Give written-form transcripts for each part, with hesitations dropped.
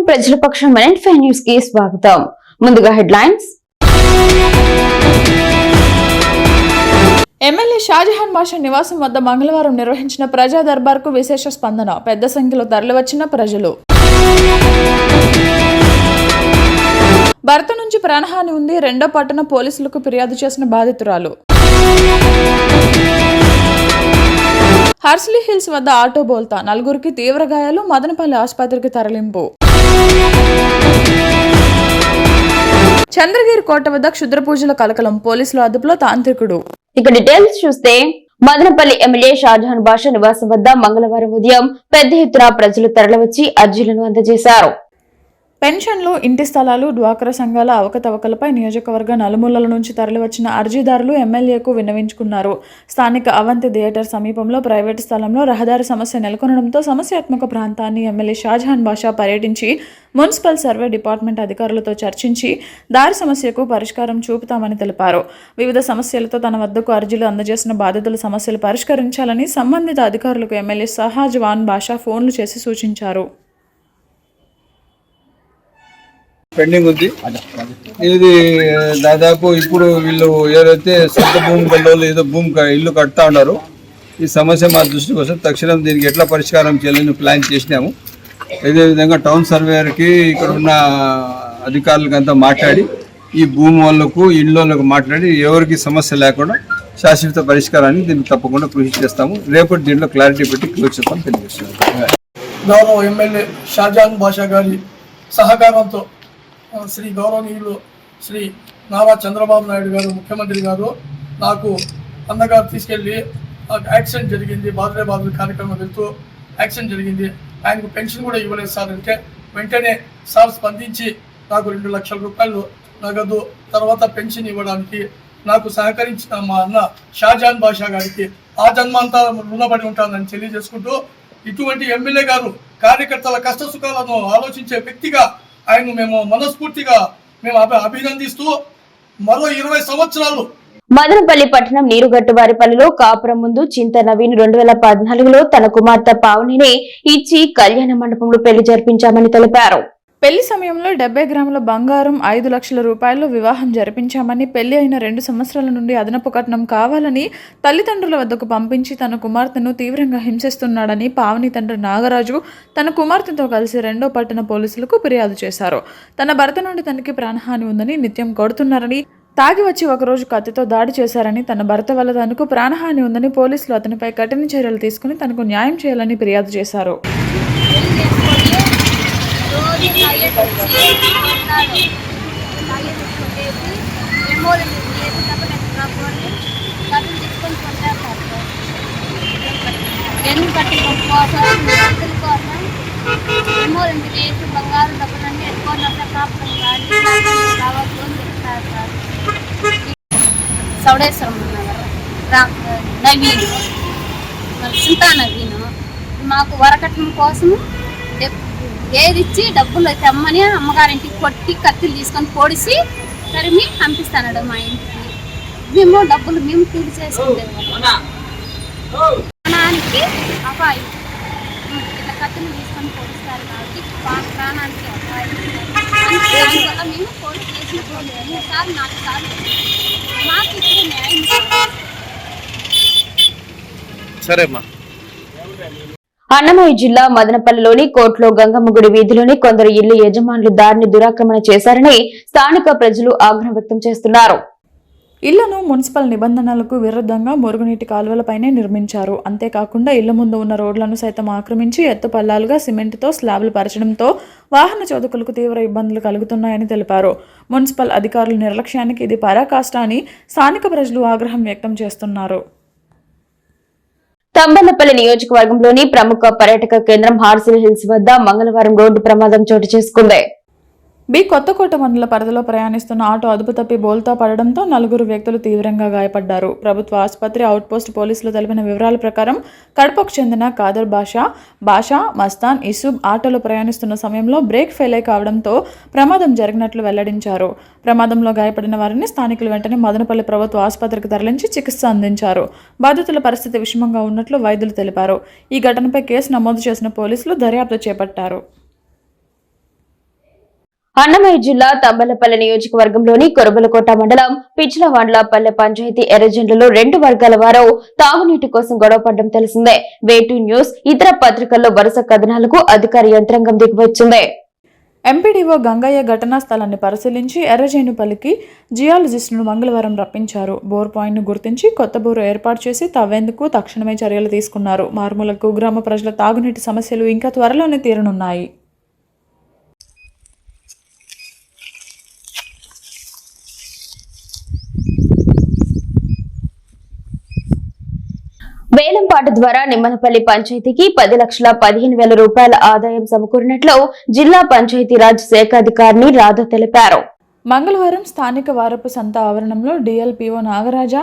ప్రజల పక్షం NN5 news కి స్వాగతం. ముందుగా హెడ్లైన్స్. ఎమ్మెల్యే షాజహాన్ బాషా నివాసం వద్ద మంగళవారం నిర్వహించిన ప్రజా దర్బార్కు విశేష స్పందన. పెద్ద సంఖ్యలో తరలివచ్చిన ప్రజలు. భర్త నుంచి ప్రాణహాని ఉంది. రెండో పట్టణ పోలీసులకు ఫిర్యాదు చేసిన బాధితురాలు. హర్స్లీ హిల్స్ వద్ద ఆటో బోల్తా, నలుగురికి తీవ్ర గాయాలు. మదనపల్లి ఆసుపత్రికి తరలింపు. చంద్రగిరి కోట వద్ద క్షుద్ర పూజల కలకలం. పోలీసుల అదుపులో తాంత్రికుడు. ఇక డీటెయిల్స్ చూస్తే, మదనపల్లి ఎమ్మెల్యే షాజహాన్ బాషా నివాసం వద్ద మంగళవారం ఉదయం పెద్ద ఎత్తున ప్రజలు తరలివచ్చి అర్జీలను అందజేశారు. పెన్షన్లు, ఇంటి స్థలాలు, డ్వాక్రా సంఘాల అవకతవకలపై నియోజకవర్గ నలుమూలల నుంచి తరలివచ్చిన అర్జీదారులు ఎమ్మెల్యేకు విన్నవించుకున్నారు. స్థానిక అవంతి థియేటర్ సమీపంలో ప్రైవేటు స్థలంలో రహదారి సమస్య నెలకొనడంతో సమస్యాత్మక ప్రాంతాన్ని ఎమ్మెల్యే షాజహాన్ బాషా పర్యటించి మున్సిపల్ సర్వే డిపార్ట్మెంట్ అధికారులతో చర్చించి దారి సమస్యకు పరిష్కారం చూపుతామని తెలిపారు. వివిధ సమస్యలతో తన వద్దకు అర్జీలు అందజేసిన బాధితుల సమస్యలు పరిష్కరించాలని సంబంధిత అధికారులకు ఎమ్మెల్యే షాజహాన్ బాషా ఫోన్లు చేసి సూచించారు. పెండింగ్ ఉంది. ఇది దాదాపు ఇప్పుడు వీళ్ళు ఏదైతే సొంత భూమి గల్లో ఏదో ఇల్లు కడతా ఉన్నారు. ఈ సమస్య మా దృష్టికి వస్తే తక్షణం దీనికి ఎట్లా పరిష్కారం చేయాలని ప్లాన్ చేసినాము. అదేవిధంగా టౌన్ సర్వేయర్కి ఇక్కడ ఉన్న అధికారులకు అంతా మాట్లాడి ఈ భూమి వాళ్ళకు ఇళ్ళకు మాట్లాడి ఎవరికి సమస్య లేకుండా శాశ్వత పరిష్కారాన్ని దీనికి తప్పకుండా కృషి చేస్తాము. రేపటి దీంట్లో క్లారిటీ పెట్టి క్లోజ్ చేస్తాం తెలియజేస్తున్నాం. గౌరవ ఎమ్మెల్యే షాజహాన్ బాషా గారి సహకారంతో శ్రీ గౌరవనీయులు శ్రీ నారా చంద్రబాబు నాయుడు గారు ముఖ్యమంత్రి గారు నాకు అన్నగారు తీసుకెళ్ళి యాక్సిడెంట్ జరిగింది, బాదులే కార్యక్రమం వెళ్తూ యాక్సిడెంట్ జరిగింది, ఆయనకు పెన్షన్ కూడా ఇవ్వలేదు సార్ అంటే వెంటనే సార్ స్పందించి నాకు 2 లక్షల రూపాయలు నగదు తర్వాత పెన్షన్ ఇవ్వడానికి నాకు సహకరించిన మా అన్న షాజహాన్ బాషా గారికి ఆ జన్మాంతా రుణపడి ఉంటానని తెలియజేసుకుంటూ, ఇటువంటి ఎమ్మెల్యే గారు కార్యకర్తల కష్ట సుఖాలను ఆలోచించే వ్యక్తిగా ఆయన మేము మనస్ఫూర్తిగా అభినందిస్తూ మరో 20 సంవత్సరాలు మదనపల్లి పట్టణం నీరుగట్టువారిపల్లిలో కాపురం ముందు చింత నవీన్ 2014లో తన కుమార్తె పావనిని ఇచ్చి కళ్యాణ మండపంలో పెళ్లి జరిపించామని తెలిపారు. పెళ్లి సమయంలో 70 గ్రాముల బంగారం, 5 లక్షల రూపాయలు వివాహం జరిపించామని, పెళ్లి అయిన 2 సంవత్సరాల నుండి అదనపు కట్నం కావాలని తల్లిదండ్రుల వద్దకు పంపించి తన కుమార్తెను తీవ్రంగా హింసిస్తున్నాడని పావని తండ్రి నాగరాజు తన కుమార్తెతో కలిసి రెండో పట్టణ పోలీసులకు ఫిర్యాదు చేశారు. తన భర్త నుండి తనకి ప్రాణహాని ఉందని, నిత్యం కొడుతున్నారని, తాగి వచ్చి ఒకరోజు కత్తితో దాడి చేశారని, తన భర్త వల్ల తనకు ప్రాణహాని ఉందని పోలీసులు అతనిపై కఠిన చర్యలు తీసుకుని తనకు న్యాయం చేయాలని ఫిర్యాదు చేశారు. బంగారు డబ్బులన్నీ ఎక్కువ సౌడేశ్వరం నవీన్ చింతా నవీన్ మాకు వరకట్నం కోసం ఏదిచ్చి డబ్బులు తెమ్మని అమ్మగారింటికి కొట్టి కత్తిలు తీసుకొని పొడిసి తరిమి పంపిస్తాడు మా ఇంటికి. మేము డబ్బులు తీడి చేసుకుంటాము. ప్రాణానికి అపాయం, ఇట్లా కత్తిలు తీసుకొని పొడిస్తారు కాబట్టి ప్రాణానికి అపాయం. దానివల్ల మేము పోలీసు చేసిన 3 సార్లు 4 సార్లు మాకు ఇక్కడ న్యాయం. సరేమ్మా. అన్నమయ్య జిల్లా మదనపల్లిలోని కోట్లో గంగమ్మ గుడి వీధిలోని కొందరు ఇళ్ల యజమానులు దారిని దురాక్రమణ చేశారని స్థానిక ప్రజలు ఆగ్రహం వ్యక్తం చేస్తున్నారు. ఇళ్లను మున్సిపల్ నిబంధనలకు విరుద్ధంగా మురుగునీటి కాలువలపైనే నిర్మించారు. అంతేకాకుండా ఇళ్ల ముందు ఉన్న రోడ్లను సైతం ఆక్రమించి ఎత్తుపల్లాలుగా సిమెంట్తో స్లాబ్లు పరచడంతో వాహన చోదకులకు తీవ్ర ఇబ్బందులు కలుగుతున్నాయని తెలిపారు. మున్సిపల్ అధికారుల నిర్లక్ష్యానికి ఇది పరాకాష్ట అని స్థానిక ప్రజలు ఆగ్రహం వ్యక్తం చేస్తున్నారు. తంబలపల్లి నియోజకవర్గంలోని ప్రముఖ పర్యాటక కేంద్రం హార్సిల్ హిల్స్ వద్ద మంగళవారం రోడ్డు ప్రమాదం చోటు చేసుకుంది. కొత్తకోట మండల పరిధిలో ప్రయాణిస్తున్న ఆటో అదుపు తప్పి బోల్తా పడడంతో 4 వ్యక్తులు తీవ్రంగా గాయపడ్డారు. ప్రభుత్వ ఆసుపత్రి అవుట్పోస్ట్ పోలీసులు తెలిపిన వివరాల ప్రకారం కడపకు చెందిన కాదర్ బాషా, మస్తాన్, ఇసుబ్ ఆటోలో ప్రయాణిస్తున్న సమయంలో బ్రేక్ ఫెయిల్ కావడంతో ప్రమాదం జరిగినట్లు వెల్లడించారు. ప్రమాదంలో గాయపడిన వారిని స్థానికులు వెంటనే మదనపల్లి ప్రభుత్వ ఆసుపత్రికి తరలించి చికిత్స అందించారు. బాధితుల పరిస్థితి విషమంగా ఉన్నట్లు వైద్యులు తెలిపారు. ఈ ఘటనపై కేసు నమోదు చేసిన పోలీసులు దర్యాప్తు చేపట్టారు. అన్నమయ్య జిల్లా తంబలపల్లి నియోజకవర్గంలోని కొరబలకోట మండలం పిచ్లవాండ్లపల్లె పంచాయతీ ఎర్రజెండ్లలో 2 వర్గాల వారు తాగునీటి కోసం గొడవపడడం తెలిసిందే. వేటూ న్యూస్ ఇతర పత్రికల్లో వరుస కథనాలకు అధికార యంత్రాంగం దిగివచ్చింది. ఎంపీడీఓ గంగయ్య ఘటనా స్థలాన్ని పరిశీలించి ఎర్రజేనుపల్లికి జియాలజిస్టును మంగళవారం రప్పించారు. బోర్ పాయింట్ను గుర్తించి కొత్త బోరు ఏర్పాటు చేసి తవ్వేందుకు తక్షణమే చర్యలు తీసుకున్నారు. మారుమూల కుగ్రామ ప్రజల తాగునీటి సమస్యలు ఇంకా త్వరలోనే తీరనున్నాయి. వేలంపాట ద్వారా నిమ్మనపల్లి పంచాయతీకి 10,15,000 రూపాయల ఆదాయం సమకూరినట్లు జిల్లా పంచాయతీరాజ్ శాఖ అధికారిని రాధా తెలిపారు. మంగళవారం స్థానిక వారపు సంత ఆవరణంలో DLPO Nagaraja,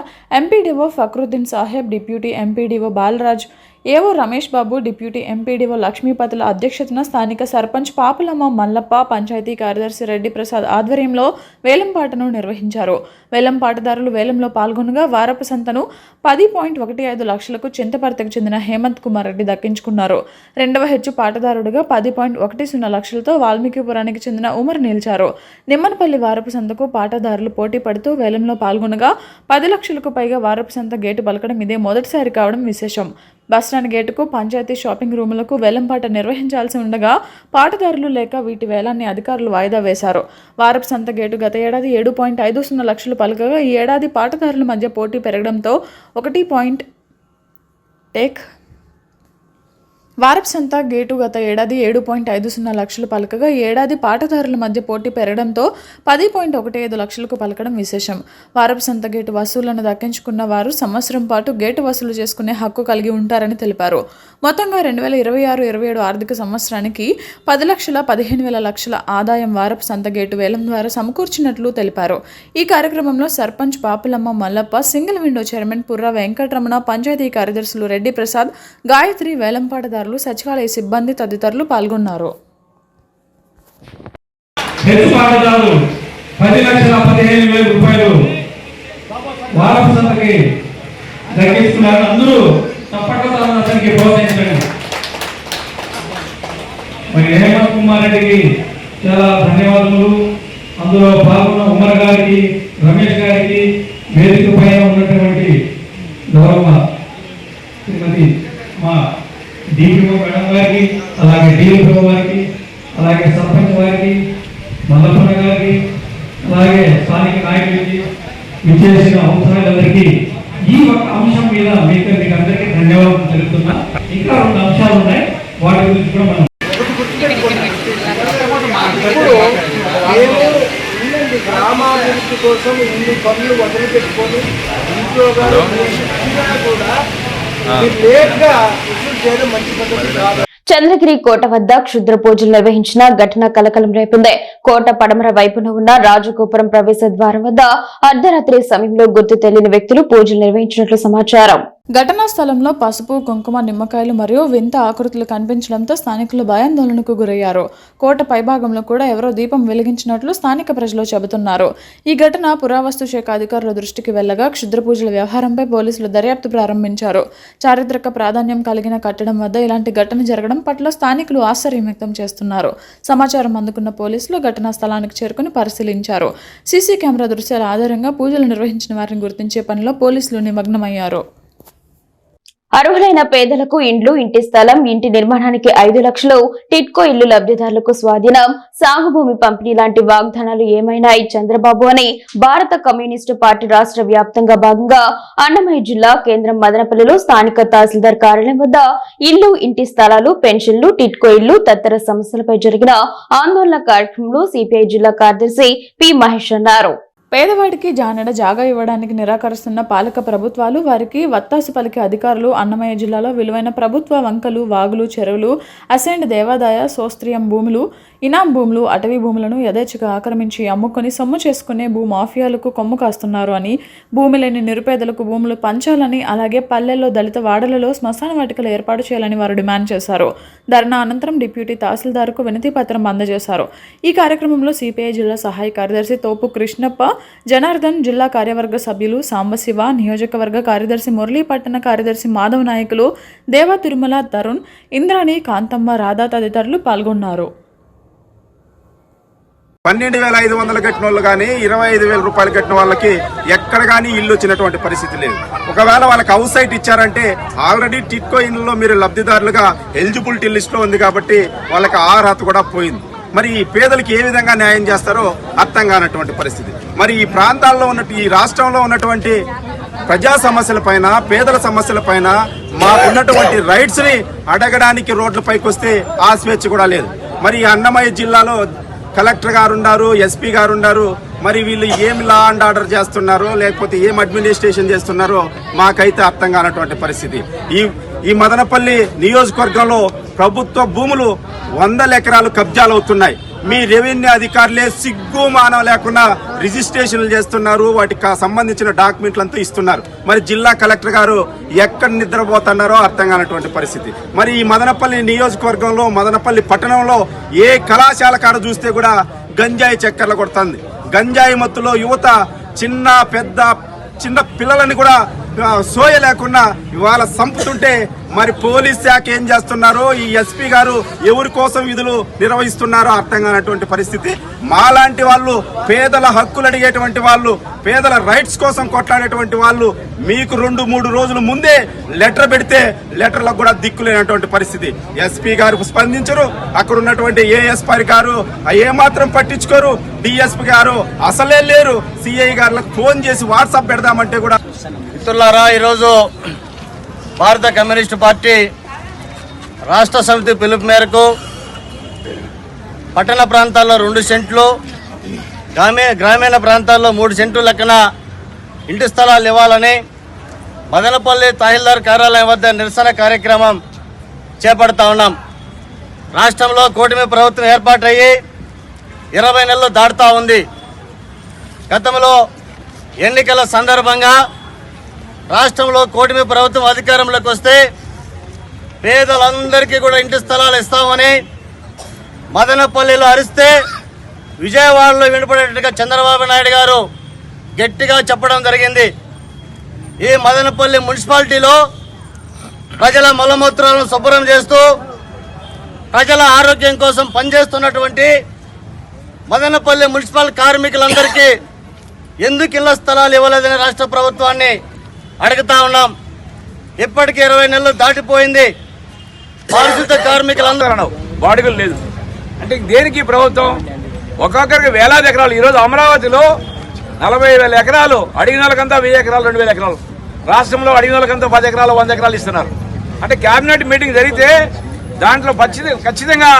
MPDO Fakruddin Saheb, deputy MPDO Balraj, AO Ramesh Babu, deputy MPDO లక్ష్మీపతుల అధ్యక్షతన స్థానిక సర్పంచ్ పాపులమ్మ మల్లప్ప, పంచాయతీ కార్యదర్శి రెడ్డి ప్రసాద్ ఆధ్వర్యంలో వేలంపాటను నిర్వహించారు. వేలంపాటదారులు వేలంలో పాల్గొనగా వారపు సంతను 10.15 లక్షలకు చింతపర్తికి చెందిన హేమంత్ కుమార్ రెడ్డి దక్కించుకున్నారు. రెండవ హెచ్చు పాటదారుడుగా 10.10 లక్షలతో వాల్మీకిపురానికి చెందిన ఉమర్ నిలిచారు. నిమ్మనపల్లి వారపు సంతకు పాటదారులు పోటీ పడుతూ వేలంలో పాల్గొనగా 10 లక్షలకు పైగా వారపు సంత గేటు పలకడం ఇదే మొదటిసారి కావడం విశేషం. బస్టాండ్ గేటుకు, పంచాయతీ షాపింగ్ రూములకు వేలంపాట నిర్వహించాల్సి ఉండగా పాటదారులు లేక వీటి వేలాన్ని అధికారులు వాయిదా వేశారు. వారపు సంత గేటు గత ఏడాది 7.50 లక్షలు పలకగా ఈ ఏడాది పాటదారుల మధ్య పోటీ పెరగడంతో వారపు సంత గేటు గత ఏడాది 7.50 లక్షలు పలకగా ఈ ఏడాది పాటదారుల మధ్య పోటీ పెరగడంతో 10.15 లక్షలకు పలకడం విశేషం. వారపు సంత గేటు వసూళ్లను దక్కించుకున్న వారు సంవత్సరం పాటు గేటు వసూలు చేసుకునే హక్కు కలిగి ఉంటారని తెలిపారు. మొత్తంగా 2026-27 ఆర్థిక సంవత్సరానికి 10,15,000 ఆదాయం వారపు సంత గేటు వేలం ద్వారా సమకూర్చినట్లు తెలిపారు. ఈ కార్యక్రమంలో sarpanch Papulamma Mallappa, single window chairman Purra Venkataramana, panchayat కార్యదర్శులు రెడ్డి ప్రసాద్, గాయత్రి, వేలంపాటదారులు, సచివాలయ సిబ్బంది తదితరులు పాల్గొన్నారు. 10,15,000 రూపాయలు వారపు సంతకి దక్కిస్తున్నారు. అందరూ తప్పకుండా అతనికి ప్రోత్సహించండి. మరి హేమంత్ కుమార్ రెడ్డికి చాలా ధన్యవాదాలు. అందులో పాల్గొన్న ఉమర్ గారికి, రమేష్ గారికి, వేదిక పైన ఉన్నటువంటి గౌరవ శ్రీమతి మా డిపిఓ మేడం గారికి, అలాగే డిఎల్పిఓ వారికి, అలాగే సర్పంచ్ వారికి, మల్లప్పన్న గారికి, అలాగే స్థానిక నాయకులకి, విచ్చేసిన అవసరాలందరికీ ఈ ఒక అంశం మీద మీకు అందరికీ ధన్యవాదాలు తెలుపుతున్నా. ఇంకా 2 అంశాలు ఉన్నాయి, వాటి గురించి కూడా మనం గ్రామాభివృద్ధి కోసం ఇన్ని పనులు వదిలిపెట్టుకొని ఇంట్లో కూడా లేట్గా వసూలు చేయడం మంచి పద్ధతి కాదు. చంద్రగిరి కోట వద్ద క్షుద్ర పూజలు నిర్వహించిన ఘటన కలకలం రేపింది. కోట పడమర వైపున ఉన్న రాజగోపురం ప్రవేశ ద్వారం వద్ద అర్ధరాత్రి సమయంలో గుర్తు తెలియని వ్యక్తులు పూజలు నిర్వహించినట్లు సమాచారం. ఘటనా స్థలంలో పసుపు, కుంకుమ, నిమ్మకాయలు మరియు వింత ఆకృతులు కనిపించడంతో స్థానికులు భయాందోళనకు గురయ్యారు. కోట పైభాగంలో కూడా ఎవరో దీపం వెలిగించినట్లు స్థానిక ప్రజలు చెబుతున్నారు. ఈ ఘటన పురావస్తు శాఖ అధికారుల దృష్టికి వెళ్లగా క్షుద్ర పూజల వ్యవహారంపై పోలీసులు దర్యాప్తు ప్రారంభించారు. చారిత్రక ప్రాధాన్యం కలిగిన కట్టడం వద్ద ఇలాంటి ఘటన జరగడం పట్ల స్థానికులు ఆశ్చర్యం వ్యక్తం చేస్తున్నారు. సమాచారం అందుకున్న పోలీసులు ఘటనా స్థలానికి చేరుకుని పరిశీలించారు. సీసీ కెమెరా దృశ్యాల ఆధారంగా పూజలు నిర్వహించిన వారిని గుర్తించే పనిలో పోలీసులు నిమగ్నమయ్యారు. అర్హులైన పేదలకు ఇండ్లు, ఇంటి స్థలం, ఇంటి నిర్మాణానికి 5 లక్షలు, టిట్కో ఇల్లు లబ్ధిదారులకు స్వాధీనం, సాగు భూమి పంపిణీ లాంటి వాగ్దానాలు ఏమైనా ఈ చంద్రబాబు అని భారత కమ్యూనిస్టు పార్టీ రాష్ట్ర వ్యాప్తంగా భాగంగా అన్నమయ్య జిల్లా కేంద్రం మదనపల్లిలో స్థానిక తహసీల్దార్ కార్యాలయం వద్ద ఇల్లు, ఇంటి స్థలాలు, పెన్షన్లు, టిట్కో ఇల్లు తదితర సమస్యలపై జరిగిన ఆందోళన కార్యక్రమంలో సిపిఐ జిల్లా కార్యదర్శి పి మహేష్ అన్నారు. పేదవాడికి జానెడ జాగా ఇవ్వడానికి నిరాకరిస్తున్న పాలక ప్రభుత్వాలు, వారికి వత్తాసు పలికే అధికారులు అన్నమయ్య జిల్లాలో విలువైన ప్రభుత్వ వంకలు, వాగులు, చెరువులు, అసైన్డ్ దేవాదాయ శోస్త్రియం భూములు, ఇనాం భూములు, అటవీ భూములను యథేచ్ఛగా ఆక్రమించి అమ్ముకొని సొమ్ము చేసుకునే భూమాఫియాలకు కొమ్ము కాస్తున్నారు అని, భూమి లేని నిరుపేదలకు భూములు పంచాలని, అలాగే పల్లెల్లో, దళిత వాడలలో శ్మశాన వాటికలు ఏర్పాటు చేయాలని వారు డిమాండ్ చేశారు. ధర్నా అనంతరం డిప్యూటీ తహసీల్దార్కు వినతి పత్రం అందజేశారు. ఈ కార్యక్రమంలో సిపిఐ జిల్లా సహాయ కార్యదర్శి తోపు కృష్ణప్ప, జనార్దన్, జిల్లా కార్యవర్గ సభ్యులు సాంబశివ, నియోజకవర్గ కార్యదర్శి మురళీ, పట్టణ కార్యదర్శి మాధవ్ నాయకులు దేవ తిరుమల, తరుణ్, ఇంద్రాణి, కాంతమ్మ, రాధా తదితరులు పాల్గొన్నారు. 12,500 కట్టిన వాళ్ళు కానీ 25,000 రూపాయలు కట్టిన వాళ్ళకి ఎక్కడ కానీ ఇల్లు వచ్చినటువంటి పరిస్థితి లేదు. ఒకవేళ వాళ్ళకి హౌస్ సైట్ ఇచ్చారంటే ఆల్రెడీ టిట్కో ఇళ్లలో మీరు లబ్ధిదారులుగా ఎలిజిబిలిటీ లిస్ట్లో ఉంది కాబట్టి వాళ్ళకి ఆ అర్హత కూడా పోయింది. మరి ఈ పేదలకు ఏ విధంగా న్యాయం చేస్తారో అర్థం కానటువంటి పరిస్థితి. మరి ఈ ప్రాంతాల్లో ఉన్నట్టు ఈ రాష్ట్రంలో ఉన్నటువంటి ప్రజా సమస్యల పైన, పేదల సమస్యల పైన మాకున్నటువంటి రైట్స్ ని అడగడానికి రోడ్లపైకి వస్తే ఆ స్వేచ్ఛ కూడా లేదు. మరి అన్నమయ్య జిల్లాలో కలెక్టర్ గారు ఉన్నారు, ఎస్పీ గారు ఉన్నారు. మరి వీళ్ళు ఏం లా అండ్ ఆర్డర్ చేస్తున్నారో లేకపోతే ఏం అడ్మినిస్ట్రేషన్ చేస్తున్నారో మాకైతే అర్థం కానటువంటి పరిస్థితి. ఈ మదనపల్లి నియోజకవర్గంలో ప్రభుత్వ భూములు 100 ఎకరాలు కబ్జాలు అవుతున్నాయి. మీ రెవెన్యూ అధికారులే సిగ్గు మానవ లేకుండా రిజిస్ట్రేషన్లు చేస్తున్నారు, వాటికి సంబంధించిన డాక్యుమెంట్లంతా ఇస్తున్నారు. మరి జిల్లా కలెక్టర్ గారు ఎక్కడ నిద్రపోతున్నారో అర్థం కానటువంటి పరిస్థితి. మరి ఈ మదనపల్లి నియోజకవర్గంలో, మదనపల్లి పట్టణంలో ఏ కళాశాల కాడ చూస్తే కూడా గంజాయి చక్కర్లు కొడుతుంది. గంజాయి మత్తులో యువత చిన్న పిల్లలని కూడా సోయ లేకుండా ఇవాళ సంపుతుంటే మరి పోలీస్ శాఖ ఏం చేస్తున్నారో, ఈ ఎస్పీ గారు ఎవరి కోసం విధులు నిర్వహిస్తున్నారో అర్థం కానటువంటి పరిస్థితి. మాలాంటి వాళ్ళు, పేదల హక్కులు అడిగేటువంటి వాళ్ళు, పేదల రైట్స్ కోసం కొట్లాడేటువంటి వాళ్ళు మీకు 2-3 రోజుల ముందే లెటర్ పెడితే లెటర్లకు కూడా దిక్కులేనటువంటి పరిస్థితి. ఎస్పీ గారు స్పందించరు, అక్కడ ఉన్నటువంటి ఏఎస్పీ గారు ఏమాత్రం పట్టించుకోరు, డిఎస్పీ గారు అసలే లేరు. సిఐ గారులకు ఫోన్ చేసి వాట్సాప్ పెడదామంటే కూడా. మిత్రులారా, ఈరోజు భారత కమ్యూనిస్టు పార్టీ రాష్ట్ర సమితి పిలుపు మేరకు పట్టణ ప్రాంతాల్లో 2 సెంట్లు, గ్రామీణ ప్రాంతాల్లో 3 సెంట్లు లెక్కన ఇంటి స్థలాలు ఇవ్వాలని మదనపల్లి తహసీల్దార్ కార్యాలయం వద్ద నిరసన కార్యక్రమం చేపడతా ఉన్నాం. రాష్ట్రంలో కూటమి ప్రభుత్వం ఏర్పాటయ్యి 20 నెలలు దాటుతూ ఉంది. గతంలో ఎన్నికల సందర్భంగా రాష్ట్రంలో కూటమి ప్రభుత్వం అధికారంలోకి వస్తే పేదలందరికీ కూడా ఇంటి స్థలాలు ఇస్తామని మదనపల్లిలో అరిస్తే విజయవాడలో వినపడేట్టుగా చంద్రబాబు నాయుడు గారు గట్టిగా చెప్పడం జరిగింది. ఈ మదనపల్లి మున్సిపాలిటీలో ప్రజల మలమూత్రాలను శుభ్రం చేస్తూ ప్రజల ఆరోగ్యం కోసం పనిచేస్తున్నటువంటి మదనపల్లి మున్సిపల్ కార్మికులందరికీ ఎందుకు ఇళ్ల స్థలాలు ఇవ్వలేదని రాష్ట్ర ప్రభుత్వాన్ని అడుగుతా ఉన్నాం. ఇప్పటికీ 20 నెలలు దాటిపోయింది. పారిశుద్ధ కార్మికులందరూ బాడుగులు లేదు అంటే దేనికి ప్రభుత్వం ఒక్కొక్కరికి వేలాది ఎకరాలు. ఈరోజు అమరావతిలో 40,000 ఎకరాలు, అడిగిన వాళ్ళకంతా 1000 ఎకరాలు, 2,000 ఎకరాలు. రాష్ట్రంలో అడిగిన వాళ్ళకంతా 10 ఎకరాలు, 100 ఎకరాలు ఇస్తున్నారు. అంటే కేబినెట్ మీటింగ్ జరిగితే దాంట్లో ఖచ్చితంగా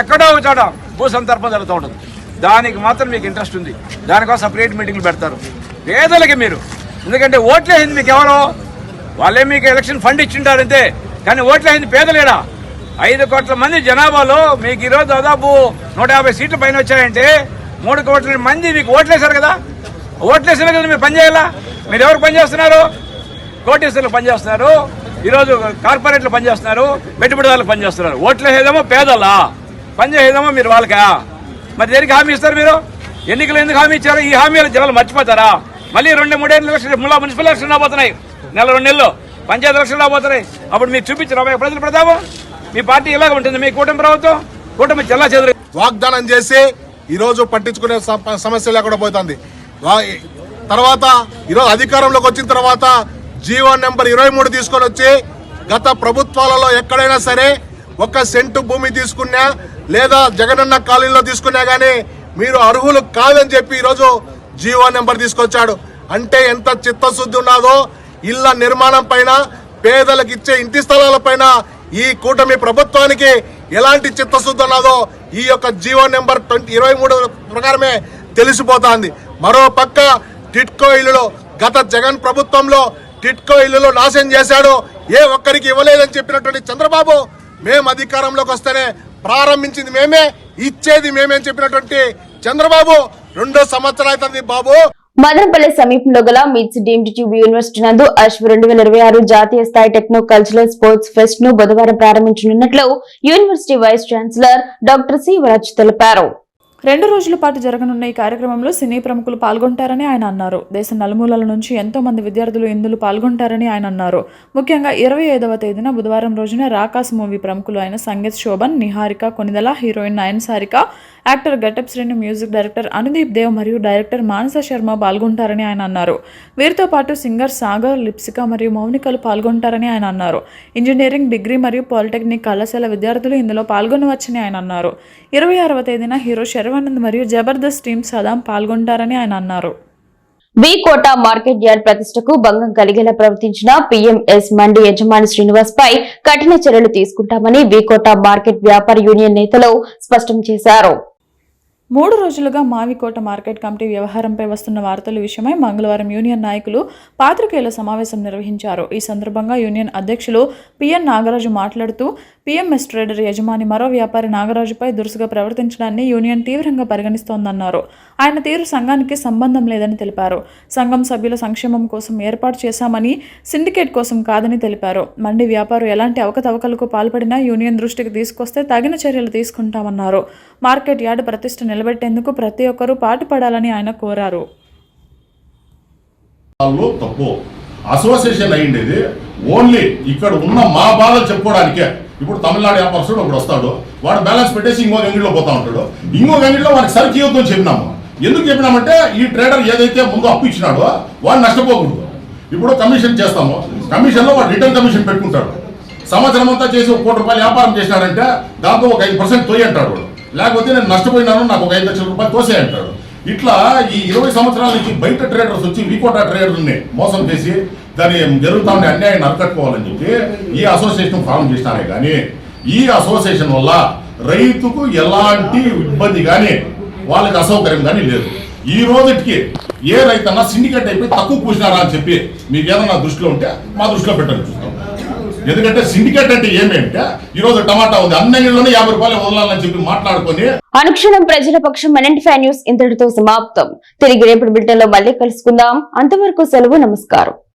ఎక్కడో ఒక చోట భూ సంతర్పణ జరుగుతూ ఉంటుంది. దానికి మాత్రం మీకు ఇంట్రెస్ట్ ఉంది, దానికోసం సపరేట్ మీటింగ్లు పెడతారు. పేదలకి మీరు ఎందుకంటే ఓట్లేసింది మీకు ఎవరో, వాళ్ళే మీకు ఎలక్షన్ ఫండ్ ఇచ్చింటారంతే, కానీ ఓట్లేసింది పేదలేడా. 5 కోట్ల మంది జనాభాలో మీకు ఈరోజు దాదాపు 150 సీట్ల పైన వచ్చాయంటే 3 కోట్ల మంది మీకు ఓట్లేశారు కదా. ఓట్లేసిన కదా మీరు పనిచేయాలా. మీరు ఎవరు పనిచేస్తున్నారు? కోటీశ్వర్లు పనిచేస్తున్నారు, ఈరోజు కార్పొరేట్లు పనిచేస్తున్నారు, పెట్టుబడిదారులు పనిచేస్తున్నారు. ఓట్లేసేదేమో పేదలా, పనిచేసేదేమో మీరు వాళ్ళకా. మరి దేనికి హామీ ఇస్తారు మీరు? ఎన్నికలు ఎందుకు హామీ ఇచ్చారు? ఈ హామీలు జనాలు మర్చిపోతారా? మళ్ళీ 2-3 ఎలక్షన్, మున్సిపల్ ఎలక్షన్ రాబోతున్నాయి, 1-2 నెలలు పంచాయతీ ఎలక్షన్ రాబోతున్నాయి. అప్పుడు మీరు చూపించారు ప్రజల ప్రతాపం. మీ పార్టీ ఇలాగ ఉంటుంది. మీ కూటమి ప్రభుత్వం, కూటమి చెల్లా చెదురు వాగ్దానం చేసి ఈరోజు పట్టించుకునే సమస్య లేకుండా పోతుంది. తర్వాత ఈరోజు అధికారంలోకి వచ్చిన తర్వాత జీవో నెంబర్ 23 తీసుకొని వచ్చి గత ప్రభుత్వాలలో ఎక్కడైనా సరే 1 సెంటు భూమి తీసుకున్నా లేదా జగనన్న కాలనీలో తీసుకున్నా కానీ మీరు అర్హులు కాదని చెప్పి ఈరోజు జీవో నెంబర్ తీసుకొచ్చాడు. అంటే ఎంత చిత్తశుద్ధి ఉన్నదో, ఇళ్ల నిర్మాణం పైన, పేదలకు ఇచ్చే ఇంటి స్థలాల పైన ఈ కూటమి ప్రభుత్వానికి ఎలాంటి చిత్తశుద్ధి ఉన్నదో ఈ యొక్క జీవో నెంబర్ 23 ప్రకారమే తెలిసిపోతుంది. మరో పక్క టిట్కో ఇల్లులో గత జగన్ ప్రభుత్వంలో టిట్కో ఇల్లులో నాశనం చేశాడు, ఏ ఒక్కరికి ఇవ్వలేదని చెప్పినటువంటి చంద్రబాబు మేము అధికారంలోకి వస్తేనే ప్రారంభించింది మేమే, ఇచ్చేది మేమే అని చెప్పినటువంటి చంద్రబాబు 2 సంవత్సరాలు అవుతుంది బాబు. మదనపల్లి సమీపంలో గల మిట్స్ డీమ్డ్ ట్యూబ్ యూనివర్సిటీ నందు అశ్వ 2026 జాతీయ స్థాయి టెక్నో కల్చరల్ స్పోర్ట్స్ ఫెస్ట్ ను బుధవారం ప్రారంభించనున్నట్లు university vice chancellor doctor C Varaj తెలిపారు. 2 రోజుల పాటు జరగనున్న ఈ కార్యక్రమంలో సినీ ప్రముఖులు పాల్గొంటారని ఆయన అన్నారు. దేశ నలుమూలల నుంచి ఎంతో మంది విద్యార్థులు ఇందులో పాల్గొంటారని ఆయన అన్నారు. ముఖ్యంగా 25వ తేదీన బుధవారం రోజున రాకాస్ మూవీ ప్రముఖులు అయిన Sangeet Shobhan, Niharika, Konidela, heroine Nayan Sarika, actor getup Srinu, music director Anudeep Dev మరియు డైరెక్టర్ మానస శర్మ పాల్గొంటారని ఆయన అన్నారు. వీరితో పాటు సింగర్ సాగర్, లిప్సిక మరియు మౌనికలు పాల్గొంటారని ఆయన అన్నారు. ఇంజనీరింగ్, డిగ్రీ మరియు పాలిటెక్నిక్ కళాశాల విద్యార్థులు ఇందులో పాల్గొనవచ్చని ఆయన అన్నారు. 26వ తేదీన హీరో శర్వానంద్ మరియు జబర్దస్త్ టీమ్ సదాం పాల్గొంటారని ఆయన అన్నారు. కోట మార్కెట్ యార్డ్ ప్రతిష్టకు భంగం కలిగేలా ప్రవర్తించిన పిఎంఎస్ మండి యజమాని శ్రీనివాస్ పై కఠిన చర్యలు తీసుకుంటామని కోట మార్కెట్ వ్యాపార యూనియన్ నేతలు స్పష్టం చేశారు. 3 రోజులుగా మావికోట మార్కెట్ కమిటీ వ్యవహారంపై వస్తున్న వార్తల విషయమై మంగళవారం యూనియన్ నాయకులు పాత్రికేయుల సమావేశం నిర్వహించారు. ఈ సందర్భంగా యూనియన్ అధ్యక్షులు పిఎన్ నాగరాజు మాట్లాడుతూ పిఎంఎస్ ట్రేడర్ యజమాని మరో వ్యాపారి నాగరాజుపై దురుసుగా ప్రవర్తించడాన్ని యూనియన్ తీవ్రంగా పరిగణిస్తోందన్నారు. ఆయన తీరు సంఘానికి సంబంధం లేదని తెలిపారు. సంఘం సభ్యుల సంక్షేమం కోసం ఏర్పాటు చేశామని, సిండికేట్ కోసం కాదని తెలిపారు. మండి వ్యాపారం ఎలాంటి అవకతవకలకు పాల్పడినా యూనియన్ దృష్టికి తీసుకొస్తే తగిన చర్యలు తీసుకుంటామన్నారు. మార్కెట్ యార్డ్ ప్రతిష్ట నిలబెట్టేందుకు ప్రతి ఒక్కరూ పాటుపడాలని ఆయన కోరారు. అసోసియేషన్ అయ్యిండేది ఓన్లీ ఇక్కడ ఉన్న మా బాధలు చెప్పుకోవడానికే. ఇప్పుడు తమిళనాడు వ్యాపారస్తుడు ఒకడు వస్తాడు, వాడు బ్యాలెన్స్ పెట్టేసి ఇంకో అంగిడిలో పోతా ఉంటాడు. ఇంకో అంగిడిలో వాడికి సరికి ఇవ్వద్దని చెప్పినాము. ఎందుకు చెప్పినామంటే ఈ ట్రేడర్ ఏదైతే ముందు అప్పు ఇచ్చినాడో వాడు నష్టపోకూడదు. ఇప్పుడు కమిషన్ చేస్తాము, కమిషన్లో వాడు రిటర్న్ కమిషన్ పెట్టుకుంటాడు. సంవత్సరం అంతా చేసి ₹1 కోటి వ్యాపారం చేసినాడంటే దాంతో ఒక 5% తోయి అంటాడు. లేకపోతే నేను నష్టపోయినాను, నాకు ఒక 5 లక్షల రూపాయలు తోసే అంటాడు. ఇట్లా ఈ 20 సంవత్సరాల నుంచి బయట ట్రేడర్స్ వచ్చి వికోట ట్రేడర్ని మోసం చేసి దాని జరుగుతా ఉండే అన్యాయాన్ని అరికట్టుకోవాలని చెప్పి ఈ అసోసియేషన్ ఫామ్ చేసినారే కానీ ఈ అసోసియేషన్ వల్ల రైతుకు ఎలాంటి ఇబ్బంది కానీ వాళ్ళకి అసౌకర్యం కానీ లేదు. ఈ రోజుకి ఏ రైతన్నా సిండికేట్ అయిపోయి తక్కువ పూసినారా అని చెప్పి మీకు ఏదన్నా దృష్టిలో ఉంటే మా దృష్టిలో పెట్టండి చూస్తాం. ఎందుకంటే సిండికేట్ అంటే ఏమేంటే ఈ రోజు టమాటా ఉంది, అన్నంగిలోనే ₹50 వదలాలని చెప్పి మాట్లాడుకొని అనుక్షణం ప్రజల పక్షం NN5 న్యూస్ ఇంతటితో సమాప్తం. తిరిగి రేపటి బులెటిన్ లో మళ్ళీ కలుసుకుందాం. అంతవరకు సెలవు, నమస్కారం.